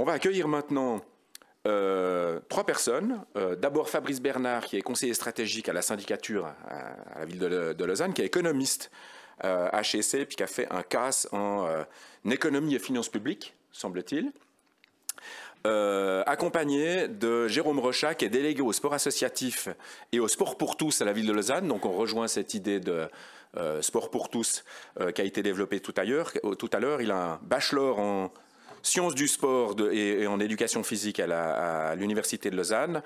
On va accueillir maintenant 3 personnes. D'abord Fabrice Bernard, qui est conseiller stratégique à la syndicature à la ville de Lausanne, qui est économiste à HEC, puis qui a fait un CAS en économie et finances publiques, semble-t-il. Accompagné de Jérôme Rochat, qui est délégué au sport associatif et au sport pour tous à la ville de Lausanne. Donc on rejoint cette idée de sport pour tous qui a été développée tout à l'heure. Il a un bachelor en sciences du sport et en éducation physique à l'université de Lausanne,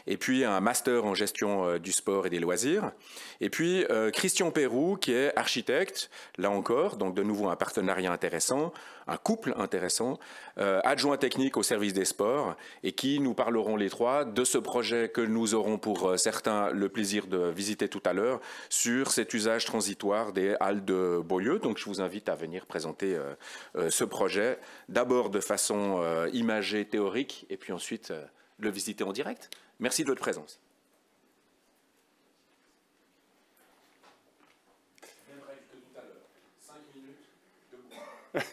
et puis un master en gestion du sport et des loisirs. Et puis Christian Pérou, qui est architecte, là encore, donc de nouveau un partenariat intéressant, un couple intéressant, adjoint technique au service des sports, et qui nous parleront les 3 de ce projet que nous aurons pour certains le plaisir de visiter tout à l'heure, sur cet usage transitoire des halles de Beaulieu. Donc je vous invite à venir présenter ce projet, d'abord de façon imagée, théorique, et puis ensuite le visiter en direct. Merci de votre présence. Même règle que tout à l'heure. 5 minutes debout.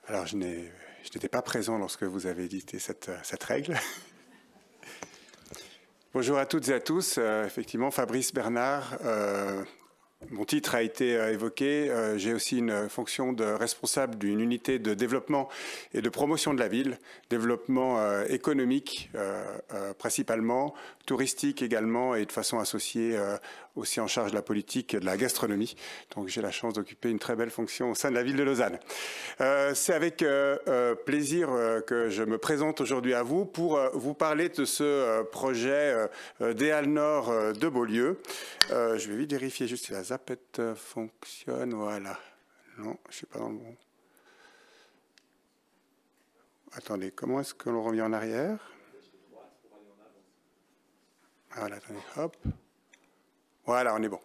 Alors, je n'étais pas présent lorsque vous avez édité cette règle. Bonjour à toutes et à tous. Effectivement, Fabrice Bernard. Mon titre a été évoqué. J'ai aussi une fonction de responsable d'une unité de développement et de promotion de la ville, développement économique principalement, touristique également, et de façon associée aussi en charge de la politique et de la gastronomie. Donc j'ai la chance d'occuper une très belle fonction au sein de la ville de Lausanne. C'est avec plaisir que je me présente aujourd'hui à vous pour vous parler de ce projet des Halles Nord de Beaulieu. Je vais vite vérifier juste si la zapette fonctionne. Voilà. Non, je ne suis pas dans le bon. Attendez, comment est-ce que l'on revient en arrière? Voilà, attendez, hop. Voilà, on est bon.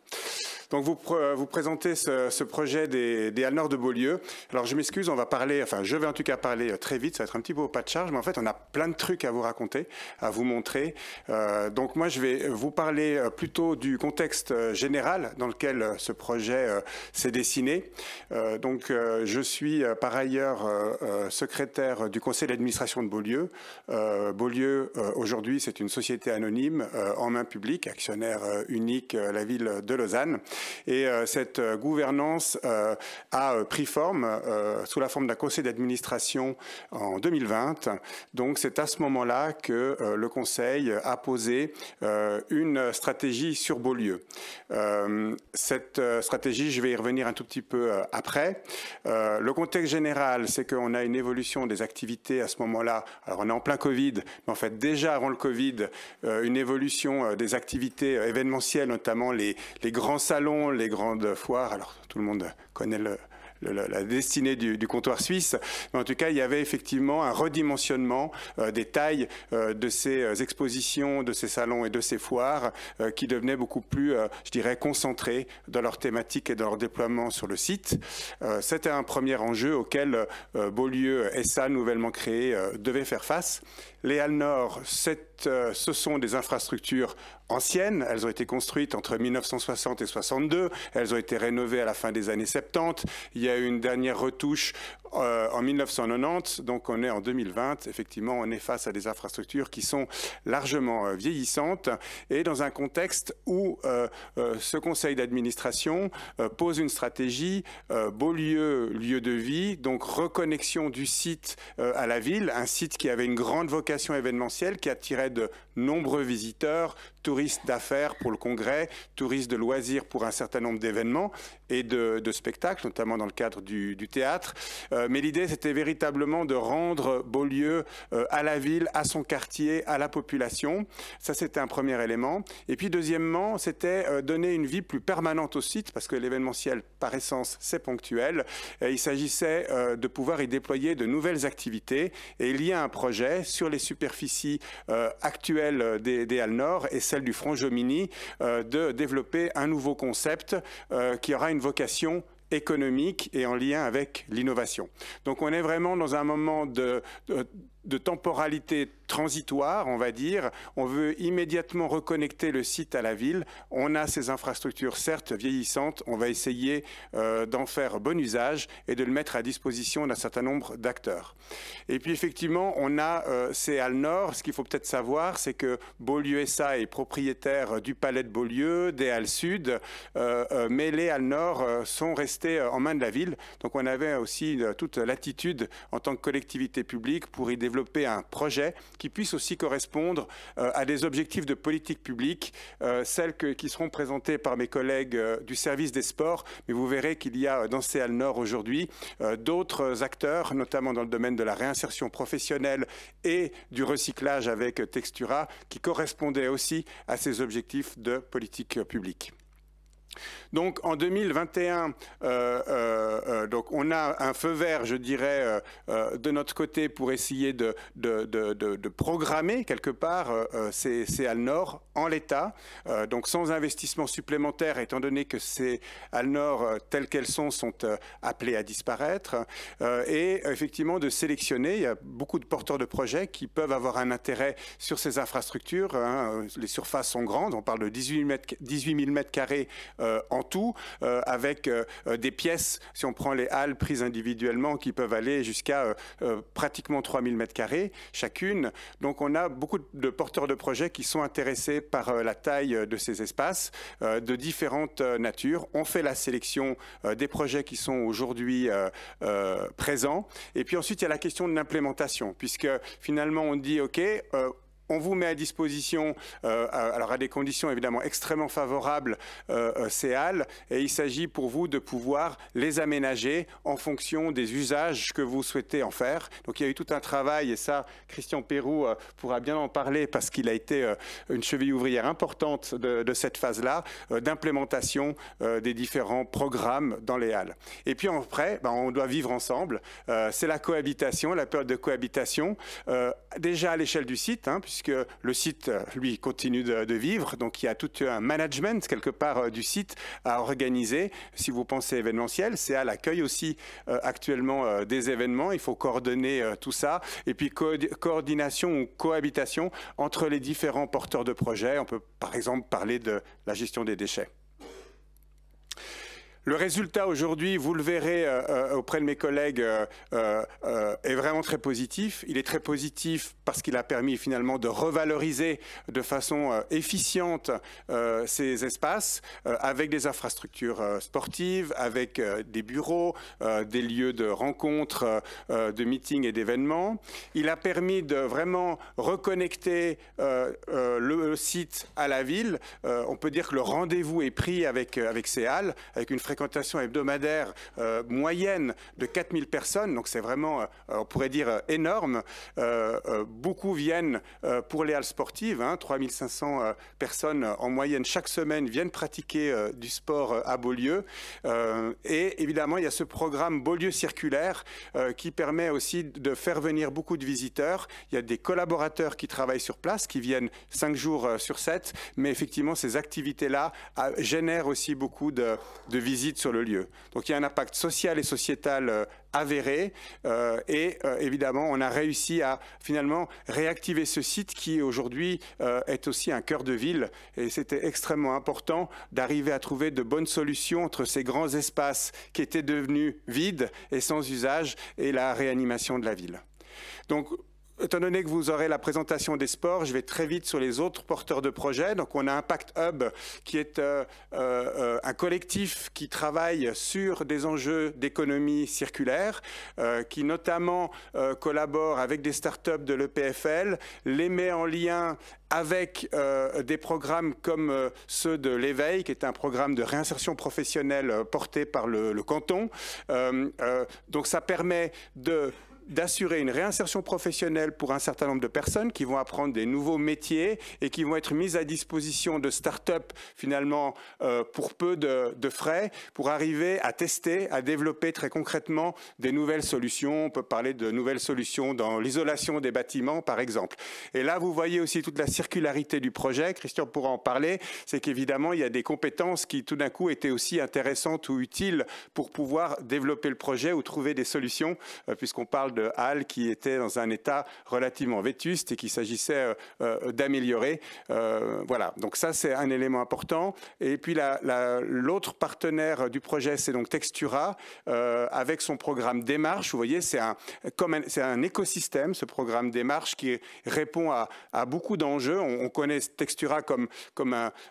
Donc vous présentez ce projet des Halles Nord de Beaulieu. Alors je m'excuse, on va parler, enfin je vais en tout cas parler très vite, ça va être un petit peu au pas de charge, mais en fait on a plein de trucs à vous raconter, à vous montrer. Donc moi je vais vous parler plutôt du contexte général dans lequel ce projet s'est dessiné. Donc je suis par ailleurs secrétaire du conseil d'administration de Beaulieu. Beaulieu aujourd'hui c'est une société anonyme en main publique, actionnaire unique la ville de Lausanne. Et cette gouvernance a pris forme sous la forme d'un conseil d'administration en 2020. Donc c'est à ce moment-là que le conseil a posé une stratégie sur Beaulieu. Cette stratégie, je vais y revenir un tout petit peu après. Le contexte général, c'est qu'on a une évolution des activités à ce moment-là. Alors on est en plein Covid, mais en fait déjà avant le Covid, une évolution des activités événementielles, notamment les grands salons, les grandes foires. Alors tout le monde connaît la destinée du comptoir suisse, mais en tout cas il y avait effectivement un redimensionnement des tailles de ces expositions, de ces salons et de ces foires qui devenaient beaucoup plus, je dirais, concentrés dans leur thématique et dans leur déploiement sur le site. C'était un premier enjeu auquel Beaulieu SA, nouvellement créé, devait faire face. Les Halles Nord, ce sont des infrastructures anciennes. Elles ont été construites entre 1960 et 62. Elles ont été rénovées à la fin des années 70. Il y a eu une dernière retouche en 1990. Donc on est en 2020. Effectivement, on est face à des infrastructures qui sont largement vieillissantes et dans un contexte où ce conseil d'administration pose une stratégie Beaulieu, lieu de vie, donc reconnexion du site à la ville, un site qui avait une grande vocation événementielle, qui attirait de nombreux visiteurs, touristes d'affaires pour le congrès, touristes de loisirs pour un certain nombre d'événements et de spectacles, notamment dans le cadre du théâtre. Mais l'idée, c'était véritablement de rendre Beaulieu à la ville, à son quartier, à la population. Ça, c'était un premier élément. Et puis, deuxièmement, c'était donner une vie plus permanente au site, parce que l'événementiel, par essence, c'est ponctuel. Et il s'agissait de pouvoir y déployer de nouvelles activités. Et il y a un projet sur les superficies actuelles des Halles Nord et celle du Front Jomini de développer un nouveau concept qui aura une vocation économique et en lien avec l'innovation. Donc on est vraiment dans un moment de temporalité transitoire, on va dire. On veut immédiatement reconnecter le site à la ville. On a ces infrastructures, certes vieillissantes. On va essayer d'en faire bon usage et de le mettre à disposition d'un certain nombre d'acteurs. Et puis effectivement, on a ces halles nord. Ce qu'il faut peut-être savoir, c'est que Beaulieu SA est propriétaire du palais de Beaulieu, des halles sud, mais les halles nord sont restées en main de la ville. Donc on avait aussi toute latitude en tant que collectivité publique pour y développer un projet qui puisse aussi correspondre à des objectifs de politique publique, celles qui seront présentées par mes collègues du service des sports. Mais vous verrez qu'il y a dans ces halles nord aujourd'hui d'autres acteurs, notamment dans le domaine de la réinsertion professionnelle et du recyclage avec Textura, qui correspondaient aussi à ces objectifs de politique publique. Donc en 2021, donc on a un feu vert, je dirais, de notre côté pour essayer de programmer quelque part ces halles nord en l'état, donc sans investissement supplémentaire, étant donné que ces halles nord telles qu'elles sont appelées à disparaître, et effectivement de sélectionner. Il y a beaucoup de porteurs de projets qui peuvent avoir un intérêt sur ces infrastructures. Les surfaces sont grandes, on parle de 18 000 mètres carrés en tout, avec des pièces, si on prend les halles prises individuellement, qui peuvent aller jusqu'à pratiquement 3 000 mètres carrés chacune. Donc on a beaucoup de porteurs de projets qui sont intéressés par la taille de ces espaces, de différentes natures. On fait la sélection des projets qui sont aujourd'hui présents. Et puis ensuite, il y a la question de l'implémentation, puisque finalement on dit, OK, on vous met à disposition, alors à des conditions évidemment extrêmement favorables, ces halles, et il s'agit pour vous de pouvoir les aménager en fonction des usages que vous souhaitez en faire. Donc il y a eu tout un travail, et ça, Christian Pérou pourra bien en parler parce qu'il a été une cheville ouvrière importante de cette phase-là, d'implémentation des différents programmes dans les halles. Et puis après, on doit vivre ensemble. C'est la cohabitation, la période de cohabitation, déjà à l'échelle du site, puisque le site, lui, continue de vivre. Donc, il y a tout un management, quelque part, du site à organiser. Si vous pensez événementiel, CA accueille aussi actuellement des événements. Il faut coordonner tout ça. Et puis, coordination ou cohabitation entre les différents porteurs de projets. On peut, par exemple, parler de la gestion des déchets. Le résultat aujourd'hui, vous le verrez auprès de mes collègues, est vraiment très positif. Il est très positif parce qu'il a permis finalement de revaloriser de façon efficiente ces espaces avec des infrastructures sportives, avec des bureaux, des lieux de rencontres, de meetings et d'événements. Il a permis de vraiment reconnecter le site à la ville. On peut dire que le rendez-vous est pris avec ces halles, avec une fréquentation hebdomadaire moyenne de 4000 personnes, donc c'est vraiment, on pourrait dire, énorme. Beaucoup viennent pour les halles sportives, 3500 personnes en moyenne chaque semaine viennent pratiquer du sport à Beaulieu. Et évidemment, il y a ce programme Beaulieu circulaire qui permet aussi de faire venir beaucoup de visiteurs. Il y a des collaborateurs qui travaillent sur place, qui viennent 5 jours sur 7, mais effectivement, ces activités-là génèrent aussi beaucoup de visites sur le lieu. Donc il y a un impact social et sociétal avéré et évidemment on a réussi à finalement réactiver ce site qui aujourd'hui est aussi un cœur de ville, et c'était extrêmement important d'arriver à trouver de bonnes solutions entre ces grands espaces qui étaient devenus vides et sans usage et la réanimation de la ville. Donc, étant donné que vous aurez la présentation des sports, je vais très vite sur les autres porteurs de projets. Donc on a Impact Hub qui est un collectif qui travaille sur des enjeux d'économie circulaire, qui notamment collabore avec des startups de l'EPFL, les met en lien avec des programmes comme ceux de l'Éveil, qui est un programme de réinsertion professionnelle porté par le canton. Donc ça permet d'assurer une réinsertion professionnelle pour un certain nombre de personnes qui vont apprendre des nouveaux métiers et qui vont être mises à disposition de start-up finalement pour peu de frais, pour arriver à tester, à développer très concrètement des nouvelles solutions. On peut parler de nouvelles solutions dans l'isolation des bâtiments, par exemple. Et là, vous voyez aussi toute la circularité du projet. Christian pourra en parler. C'est qu'évidemment, il y a des compétences qui, tout d'un coup, étaient aussi intéressantes ou utiles pour pouvoir développer le projet ou trouver des solutions, puisqu'on parle parle de halles qui étaient dans un état relativement vétuste et qu'il s'agissait d'améliorer. Voilà, donc ça c'est un élément important. Et puis l'autre partenaire du projet, c'est donc Textura, avec son programme Démarche. Vous voyez, c'est un écosystème, ce programme Démarche, qui répond à beaucoup d'enjeux. On connaît Textura comme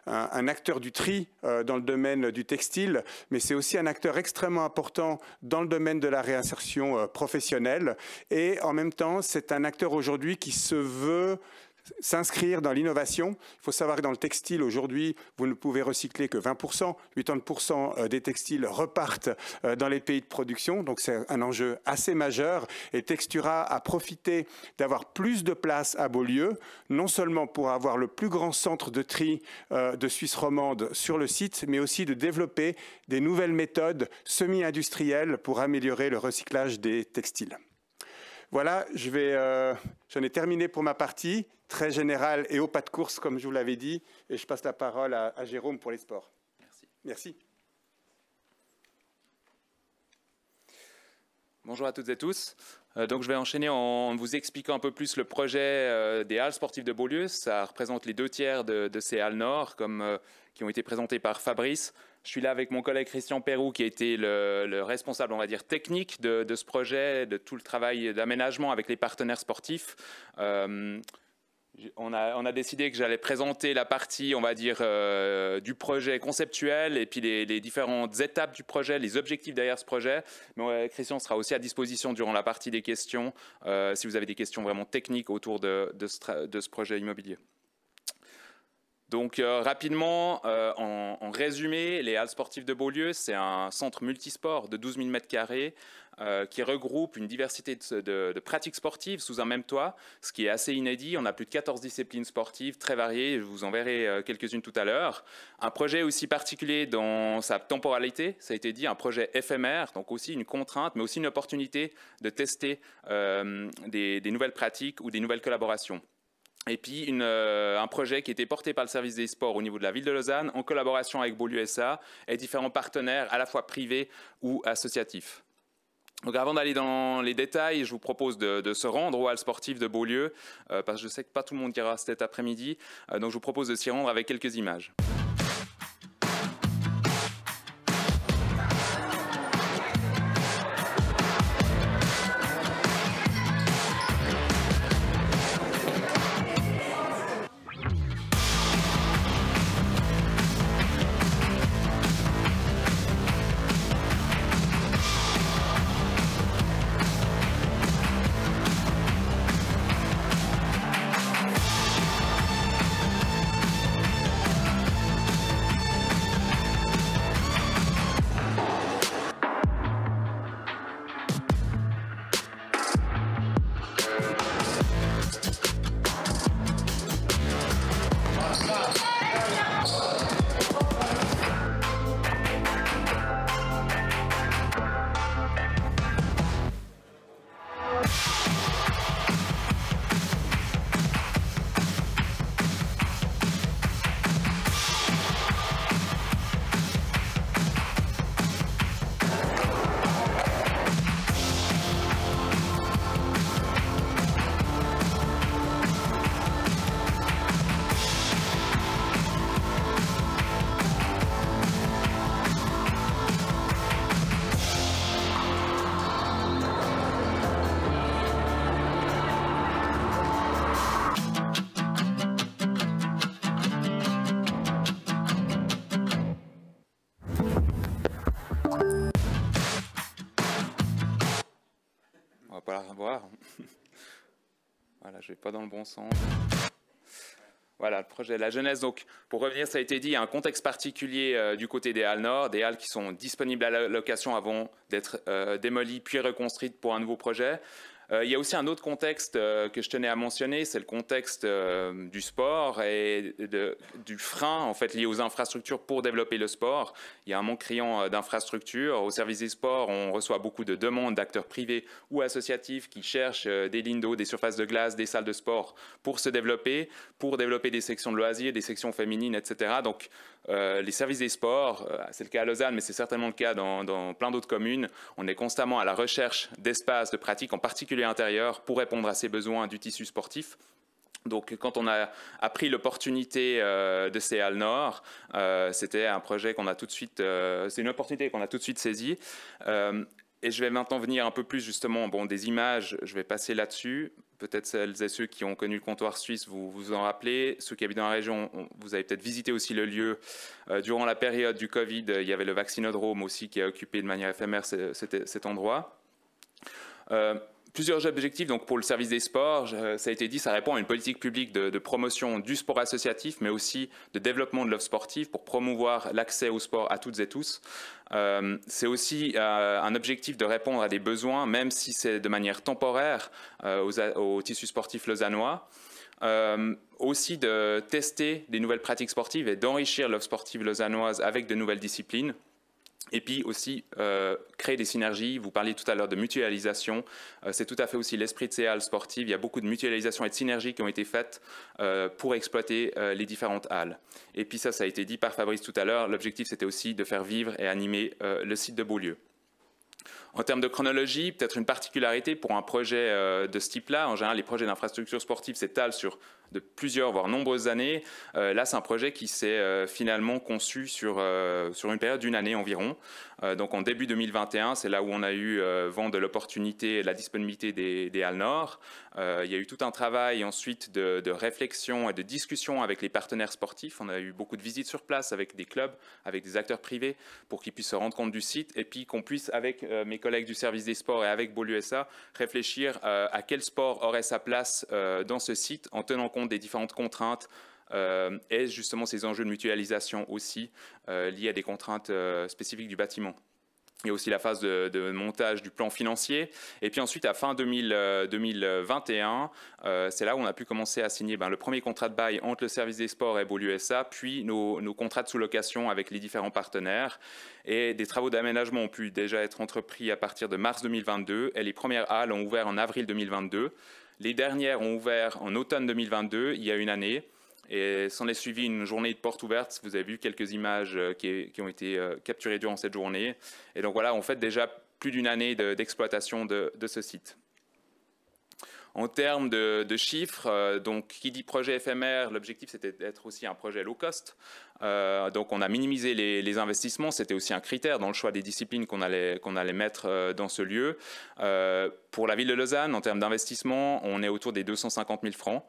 un acteur du tri dans le domaine du textile, mais c'est aussi un acteur extrêmement important dans le domaine de la réinsertion professionnelle. Et en même temps, c'est un acteur aujourd'hui qui se veut s'inscrire dans l'innovation. Il faut savoir que dans le textile, aujourd'hui, vous ne pouvez recycler que 20%. 80% des textiles repartent dans les pays de production. Donc, c'est un enjeu assez majeur. Et Textura a profité d'avoir plus de place à Beaulieu, non seulement pour avoir le plus grand centre de tri de Suisse romande sur le site, mais aussi de développer des nouvelles méthodes semi-industrielles pour améliorer le recyclage des textiles. Voilà, j'en ai terminé pour ma partie, très générale et au pas de course, comme je vous l'avais dit. Et je passe la parole à Jérôme pour les sports. Merci. Merci. Bonjour à toutes et tous. Donc je vais enchaîner en vous expliquant un peu plus le projet des halles sportives de Beaulieu. Ça représente les 2/3 de ces halles nord, qui ont été présentées par Fabrice. Je suis là avec mon collègue Christian Perroux, qui a été le responsable, on va dire, technique de ce projet, de tout le travail d'aménagement avec les partenaires sportifs. On a décidé que j'allais présenter la partie, on va dire, du projet conceptuel et puis les différentes étapes du projet, les objectifs derrière ce projet. Mais Christian sera aussi à disposition durant la partie des questions, si vous avez des questions vraiment techniques autour de ce projet immobilier. Donc rapidement, en résumé, les halles sportives de Beaulieu, c'est un centre multisport de 12 000 m² qui regroupe une diversité de pratiques sportives sous un même toit, ce qui est assez inédit. On a plus de 14 disciplines sportives très variées, je vous en verrai quelques-unes tout à l'heure. Un projet aussi particulier dans sa temporalité, ça a été dit, un projet éphémère, donc aussi une contrainte, mais aussi une opportunité de tester des nouvelles pratiques ou des nouvelles collaborations. Et puis un projet qui était porté par le service des sports au niveau de la ville de Lausanne en collaboration avec Beaulieu SA et différents partenaires à la fois privés ou associatifs. Donc avant d'aller dans les détails, je vous propose de se rendre aux halles sportives de Beaulieu parce que je sais que pas tout le monde ira cet après-midi, donc je vous propose de s'y rendre avec quelques images. Pas la revoir. Voilà, je vais pas dans le bon sens. Voilà, le projet, la jeunesse. Donc, pour revenir, ça a été dit, il y a un contexte particulier du côté des halles nord, des halles qui sont disponibles à la location avant d'être démolies puis reconstruites pour un nouveau projet. Il y a aussi un autre contexte que je tenais à mentionner, c'est le contexte du sport et du frein en fait, lié aux infrastructures pour développer le sport. Il y a un manque criant d'infrastructures. Au service des sports, on reçoit beaucoup de demandes d'acteurs privés ou associatifs qui cherchent des lignes d'eau, des surfaces de glace, des salles de sport pour se développer, pour développer des sections de loisirs, des sections féminines, etc. Donc, les services des sports, c'est le cas à Lausanne, mais c'est certainement le cas dans plein d'autres communes. On est constamment à la recherche d'espaces de pratique, en particulier intérieurs, pour répondre à ces besoins du tissu sportif. Donc, quand on a appris l'opportunité de ces Halles Nord, c'était un projet qu'on a tout de suite, c'est une opportunité qu'on a tout de suite saisie. Et je vais maintenant venir un peu plus justement, des images, je vais passer là-dessus. Peut-être celles et ceux qui ont connu le comptoir suisse, vous vous en rappelez. Ceux qui habitent dans la région, vous avez peut-être visité aussi le lieu. Durant la période du Covid, il y avait le vaccinodrome aussi qui a occupé de manière éphémère cet endroit. Plusieurs objectifs donc pour le service des sports, ça a été dit, ça répond à une politique publique de promotion du sport associatif, mais aussi de développement de l'offre sportive pour promouvoir l'accès au sport à toutes et tous. C'est aussi un objectif de répondre à des besoins, même si c'est de manière temporaire, au tissu sportif lausannois. Aussi de tester des nouvelles pratiques sportives et d'enrichir l'offre sportive lausannoise avec de nouvelles disciplines. Et puis aussi créer des synergies. Vous parliez tout à l'heure de mutualisation. C'est tout à fait aussi l'esprit de ces halles sportives. Il y a beaucoup de mutualisation et de synergies qui ont été faites pour exploiter les différentes halles. Et puis ça a été dit par Fabrice tout à l'heure. L'objectif, c'était aussi de faire vivre et animer le site de Beaulieu. En termes de chronologie, peut-être une particularité pour un projet de ce type-là. En général, les projets d'infrastructures sportives s'étalent sur de plusieurs, voire nombreuses années. Là, c'est un projet qui s'est finalement conçu sur une période d'une année environ. Donc en début 2021, c'est là où on a eu vent de l'opportunité et de la disponibilité des Halles Nord. Il y a eu tout un travail ensuite de réflexion et de discussion avec les partenaires sportifs. On a eu beaucoup de visites sur place avec des clubs, avec des acteurs privés pour qu'ils puissent se rendre compte du site et puis qu'on puisse, avec mes collègues du service des sports et avec Beaulieu SA, réfléchir à quel sport aurait sa place dans ce site en tenant compte des différentes contraintes et justement ces enjeux de mutualisation aussi liés à des contraintes spécifiques du bâtiment. Il y a aussi la phase de montage du plan financier. Et puis ensuite, à fin 2021, c'est là où on a pu commencer à signer le premier contrat de bail entre le service des sports et Beaulieu SA, puis nos contrats de sous-location avec les différents partenaires. Et des travaux d'aménagement ont pu déjà être entrepris à partir de mars 2022. Et les premières halles ont ouvert en avril 2022. Les dernières ont ouvert en automne 2022, il y a une année. Et s'en est suivi une journée de portes ouvertes. Vous avez vu quelques images qui ont été capturées durant cette journée. Et donc voilà, on fait déjà plus d'une année d'exploitation de ce site. En termes de chiffres, donc qui dit projet éphémère, l'objectif c'était d'être aussi un projet low cost. Donc on a minimisé les investissements, c'était aussi un critère dans le choix des disciplines qu'on allait mettre dans ce lieu. Pour la ville de Lausanne, en termes d'investissement, on est autour des 250 000 francs.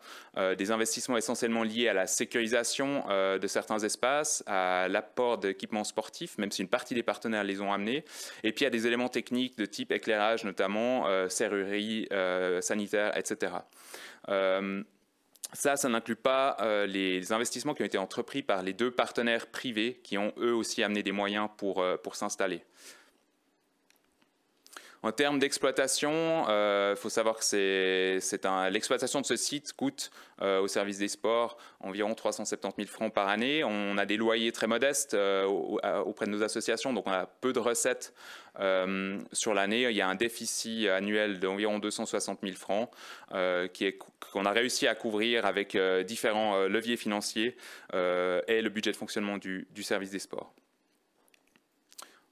Des investissements essentiellement liés à la sécurisation de certains espaces, à l'apport d'équipements sportifs, même si une partie des partenaires les ont amenés, et puis à des éléments techniques de type éclairage notamment, serrurerie, sanitaire, etc. Ça n'inclut pas les investissements qui ont été entrepris par les deux partenaires privés qui ont eux aussi amené des moyens pour s'installer. En termes d'exploitation, il faut savoir que l'exploitation de ce site coûte au service des sports environ 370 000 francs par année. On a des loyers très modestes auprès de nos associations, donc on a peu de recettes sur l'année. Il y a un déficit annuel d'environ 260 000 francs qu'on a réussi à couvrir avec différents leviers financiers et le budget de fonctionnement du service des sports.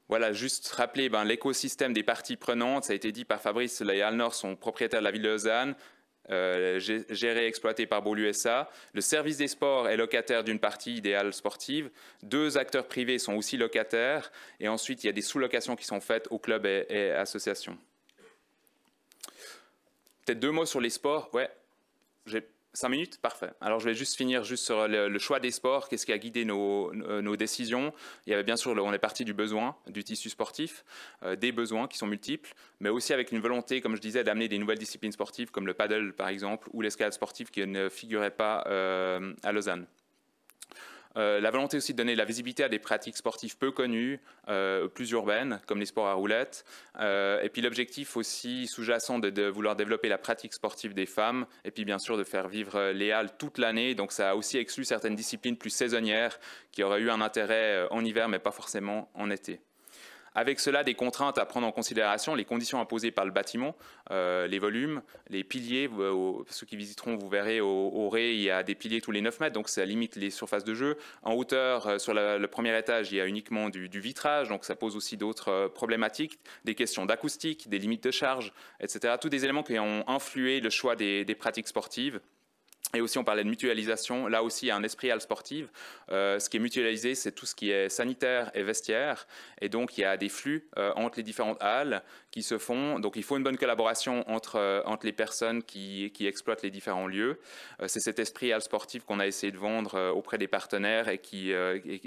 Voilà, juste rappeler l'écosystème des parties prenantes. Ça a été dit par Fabrice, les Halles Nord sont propriétaires de la ville de Lausanne, gérés et exploités par Beaulieu SA. Le service des sports est locataire d'une partie des halles sportives. Deux acteurs privés sont aussi locataires. Et ensuite, il y a des sous-locations qui sont faites aux clubs et associations. Peut-être deux mots sur les sports. Ouais, j'ai 5 minutes, parfait. Alors je vais juste finir sur le choix des sports, qu'est-ce qui a guidé nos décisions. Il y avait bien sûr, on est parti du besoin, du tissu sportif, des besoins qui sont multiples, mais aussi avec une volonté, comme je disais, d'amener des nouvelles disciplines sportives comme le paddle par exemple, ou l'escalade sportive qui ne figurait pas à Lausanne. La volonté aussi de donner de la visibilité à des pratiques sportives peu connues, plus urbaines, comme les sports à roulettes. Et puis l'objectif aussi sous-jacent de vouloir développer la pratique sportive des femmes, et puis bien sûr de faire vivre les halles toute l'année. Donc ça a aussi exclu certaines disciplines plus saisonnières qui auraient eu un intérêt en hiver, mais pas forcément en été. Avec cela, des contraintes à prendre en considération, les conditions imposées par le bâtiment, les volumes, les piliers. Ceux qui visiteront, vous verrez, au Ré, il y a des piliers tous les 9 mètres, donc ça limite les surfaces de jeu. En hauteur, sur le premier étage, il y a uniquement du vitrage, donc ça pose aussi d'autres problématiques, des questions d'acoustique, des limites de charge, etc. Tous des éléments qui ont influé le choix des pratiques sportives. Et aussi, on parlait de mutualisation. Là aussi, il y a un esprit halle sportive. Ce qui est mutualisé, c'est tout ce qui est sanitaire et vestiaire. Et donc, il y a des flux entre les différentes halles qui se font. Donc, il faut une bonne collaboration entre les personnes qui exploitent les différents lieux. C'est cet esprit halle sportive qu'on a essayé de vendre auprès des partenaires et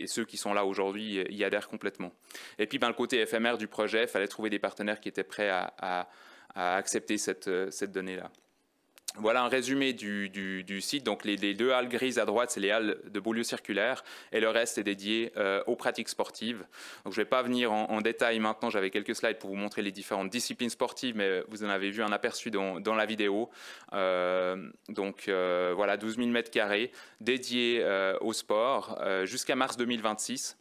ceux qui sont là aujourd'hui y adhèrent complètement. Et puis, le côté éphémère du projet, il fallait trouver des partenaires qui étaient prêts à accepter cette donnée-là. Voilà un résumé du site. Donc les 2 halles grises à droite, c'est les halles de Beaulieu circulaire et le reste est dédié aux pratiques sportives. Donc je ne vais pas venir en détail maintenant, j'avais quelques slides pour vous montrer les différentes disciplines sportives, mais vous en avez vu un aperçu dans la vidéo. Voilà, 12 000 m² dédiés au sport jusqu'à mars 2026.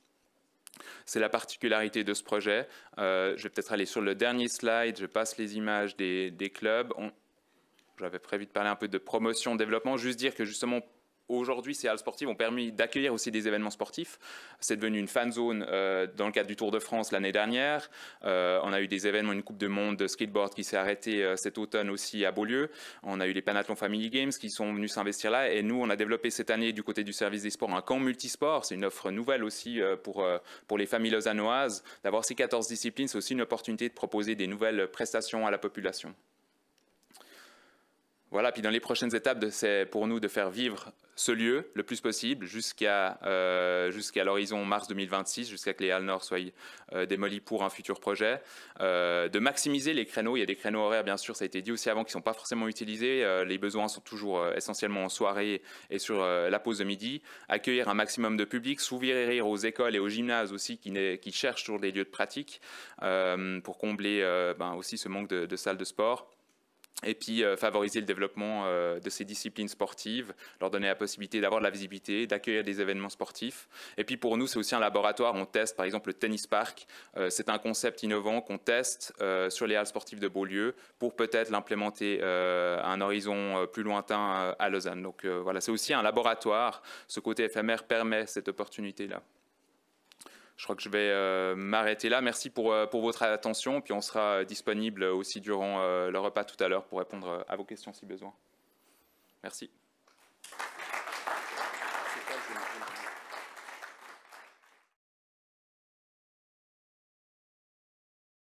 C'est la particularité de ce projet. Je vais peut-être aller sur le dernier slide, je passe les images des clubs. J'avais prévu de parler un peu de promotion, développement, juste dire que justement aujourd'hui ces halles sportives ont permis d'accueillir aussi des événements sportifs. C'est devenu une fan zone dans le cadre du Tour de France l'année dernière. On a eu des événements, une Coupe du Monde de skateboard qui s'est arrêtée cet automne aussi à Beaulieu. On a eu les Panathlon Family Games qui sont venus s'investir là. Et nous, on a développé cette année du côté du service des sports un camp multisport. C'est une offre nouvelle aussi pour les familles lausannoises. D'avoir ces 14 disciplines, c'est aussi une opportunité de proposer des nouvelles prestations à la population. Voilà, puis dans les prochaines étapes, c'est pour nous de faire vivre ce lieu le plus possible jusqu'à l'horizon mars 2026, jusqu'à que les halles nord soient démolies pour un futur projet, de maximiser les créneaux. Il y a des créneaux horaires, bien sûr, ça a été dit aussi avant, qui ne sont pas forcément utilisés. Les besoins sont toujours essentiellement en soirée et sur la pause de midi. Accueillir un maximum de public, s'ouvrir aux écoles et aux gymnases aussi qui cherchent toujours des lieux de pratique pour combler aussi ce manque de salles de sport. Et puis favoriser le développement de ces disciplines sportives, leur donner la possibilité d'avoir de la visibilité, d'accueillir des événements sportifs. Et puis pour nous, c'est aussi un laboratoire. On teste par exemple le tennis park. C'est un concept innovant qu'on teste sur les halles sportives de Beaulieu pour peut-être l'implémenter à un horizon plus lointain à Lausanne. Donc voilà, c'est aussi un laboratoire. Ce côté éphémère permet cette opportunité-là. Je crois que je vais m'arrêter là. Merci pour votre attention. Puis on sera disponible aussi durant le repas tout à l'heure pour répondre à vos questions si besoin. Merci.